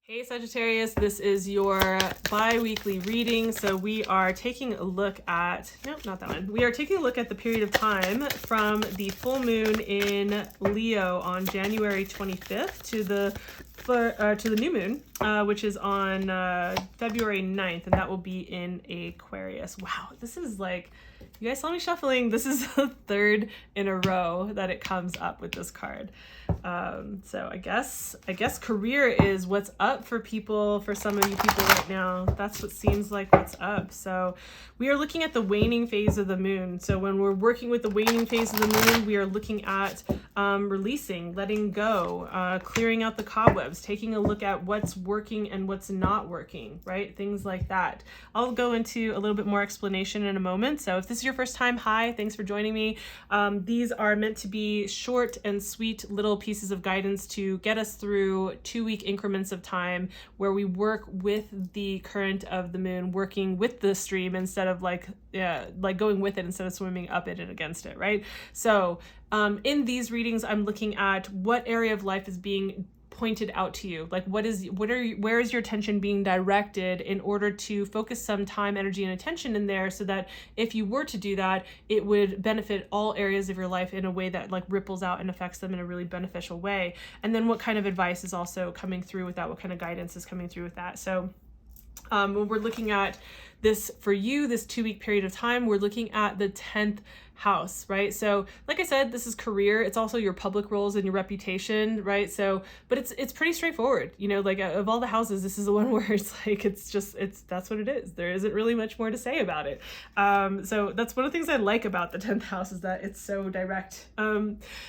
Hey Sagittarius, this is your bi-weekly reading. So we are taking a look at, nope, not that one. We are taking a look at the period of time from the full moon in Leo on January 25th to the new moon, which is on February 9th, and that will be in Aquarius. Wow, this is like, you guys saw me shuffling. This is the third in a row that it comes up with this card. So I guess career is what's up for people, for some of you people right now. That's what seems like what's up. So we are looking at the waning phase of the moon. So when we're working with the waning phase of the moon, we are looking at releasing, letting go, clearing out the cobwebs, taking a look at what's working and what's not working, right? Things like that. I'll go into a little bit more explanation in a moment. So if this is your first time, hi, thanks for joining me. These are meant to be short and sweet little pieces of guidance to get us through 2-week increments of time where we work with the current of the moon, working with the stream instead of like going with it instead of swimming up it and against it, right? So in these readings, I'm looking at what area of life is being pointed out to you, like where is your attention being directed in order to focus some time, energy, and attention in there, so that if you were to do that, it would benefit all areas of your life in a way that like ripples out and affects them in a really beneficial way. And then what kind of advice is also coming through with that, what kind of guidance is coming through with that. So when we're looking at this for you, this 2-week period of time, we're looking at the 10th house, right? So like I said, this is career. It's also your public roles and your reputation, right? So, but it's pretty straightforward, you know, like of all the houses, this is the one where it's like, that's what it is. There isn't really much more to say about it. So that's one of the things I like about the 10th house, is that it's so direct.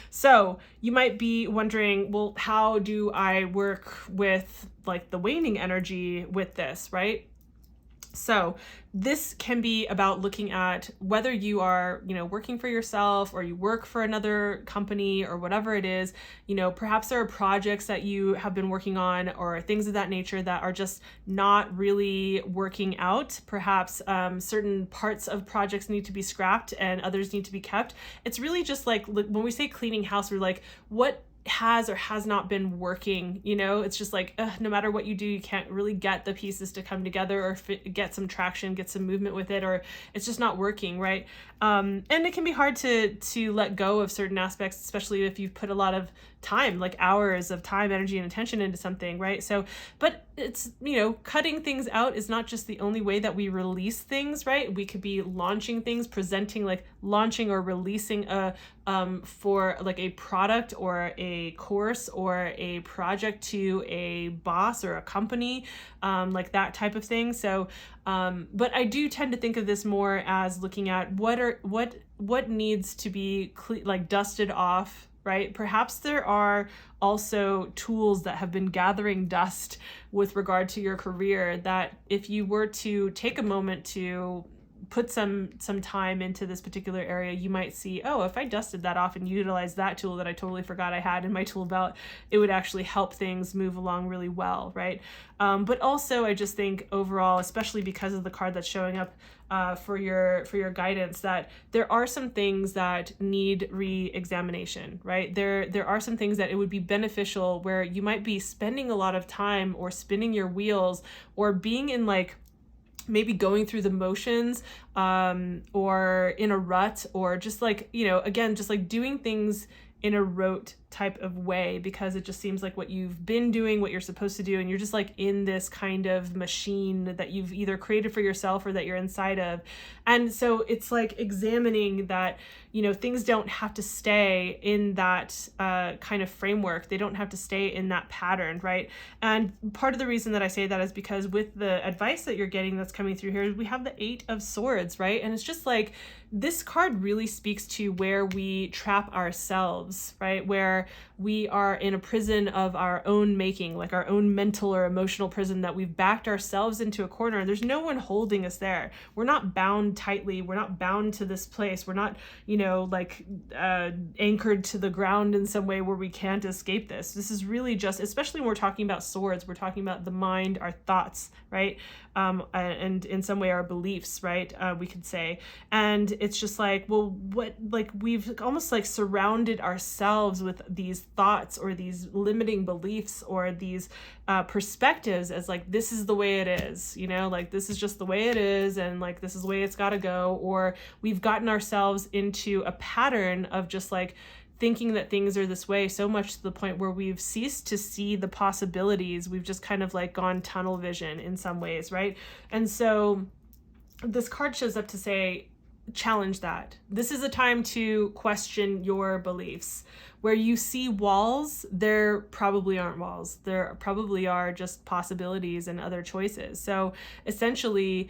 So you might be wondering, well, how do I work with like the waning energy with this, right? So this can be about looking at whether you are, working for yourself or you work for another company or whatever it is, perhaps there are projects that you have been working on or things of that nature that are just not really working out. Perhaps certain parts of projects need to be scrapped and others need to be kept. It's really just like when we say cleaning house, we're like, what has or has not been working, it's just like, no matter what you do, you can't really get the pieces to come together or get some traction, get some movement with it, or it's just not working, right? And it can be hard to let go of certain aspects, especially if you've put a lot of time, like hours of time, energy, and attention into something, right? So, but it's, cutting things out is not just the only way that we release things, right? We could be launching things, presenting, like launching or releasing for like a product or a course or a project to a boss or a company, like that type of thing. So, but I do tend to think of this more as looking at what needs to be dusted off, right? Perhaps there are also tools that have been gathering dust with regard to your career that if you were to take a moment to put some time into this particular area, you might see, oh, if I dusted that off and utilized that tool that I totally forgot I had in my tool belt, it would actually help things move along really well, right? But also I just think overall, especially because of the card that's showing up for your guidance, that there are some things that need re-examination, right? There are some things that it would be beneficial where you might be spending a lot of time or spinning your wheels or being in maybe going through the motions, or in a rut, or just again, just like doing things in a rote type of way, because it just seems like what you've been doing, what you're supposed to do, and you're just like in this kind of machine that you've either created for yourself or that you're inside of. And so it's like examining that, things don't have to stay in that kind of framework. They don't have to stay in that pattern, right? And part of the reason that I say that is because with the advice that you're getting that's coming through here, we have the 8 of Swords, right? And it's just like, this card really speaks to where we trap ourselves, right? Where we are in a prison of our own making, like our own mental or emotional prison that we've backed ourselves into a corner. There's no one holding us there. We're not bound tightly. We're not bound to this place. We're not, anchored to the ground in some way where we can't escape this. This is really just, especially when we're talking about swords, we're talking about the mind, our thoughts, right? And in some way our beliefs, right? We could say. And it's just like, well, we've almost like surrounded ourselves with these thoughts or these limiting beliefs or these perspectives as like, this is the way it is, you know, like this is just the way it is, and like this is the way it's got to go. Or we've gotten ourselves into a pattern of just like thinking that things are this way, so much to the point where we've ceased to see the possibilities. We've just kind of like gone tunnel vision in some ways, right? And so this card shows up to say, challenge that. This is a time to question your beliefs. Where you see walls, there probably aren't walls. There probably are just possibilities and other choices. So essentially,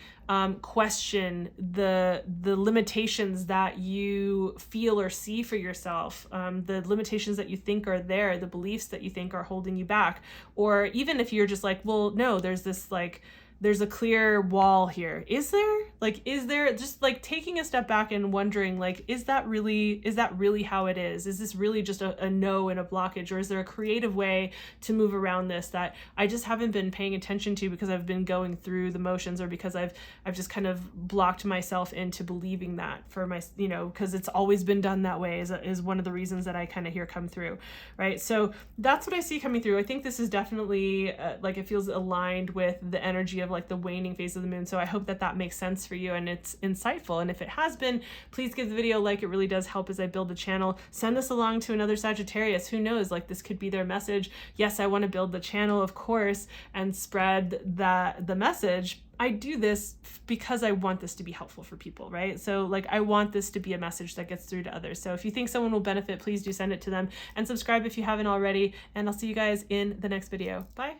question the limitations that you feel or see for yourself, the limitations that you think are there, the beliefs that you think are holding you back. Or even if you're just like, well, no, there's this like, there's a clear wall here. Is there? Like, is there, just like taking a step back and wondering, like, is that really how it is? Is this really just a no and a blockage? Or is there a creative way to move around this that I just haven't been paying attention to because I've been going through the motions, or because I've just kind of blocked myself into believing that for my, you know, because it's always been done that way is one of the reasons that I kind of hear come through, right? So that's what I see coming through. I think this is definitely like, it feels aligned with the energy of like the waning phase of the moon. So I hope that makes sense for you and it's insightful. And if it has been, please give the video a like. It really does help as I build the channel. Send this along to another Sagittarius. Who knows, like this could be their message. Yes, I want to build the channel, of course, and spread the message. I do this because I want this to be helpful for people, right? So like, I want this to be a message that gets through to others. So if you think someone will benefit, please do send it to them, and subscribe if you haven't already. And I'll see you guys in the next video. Bye.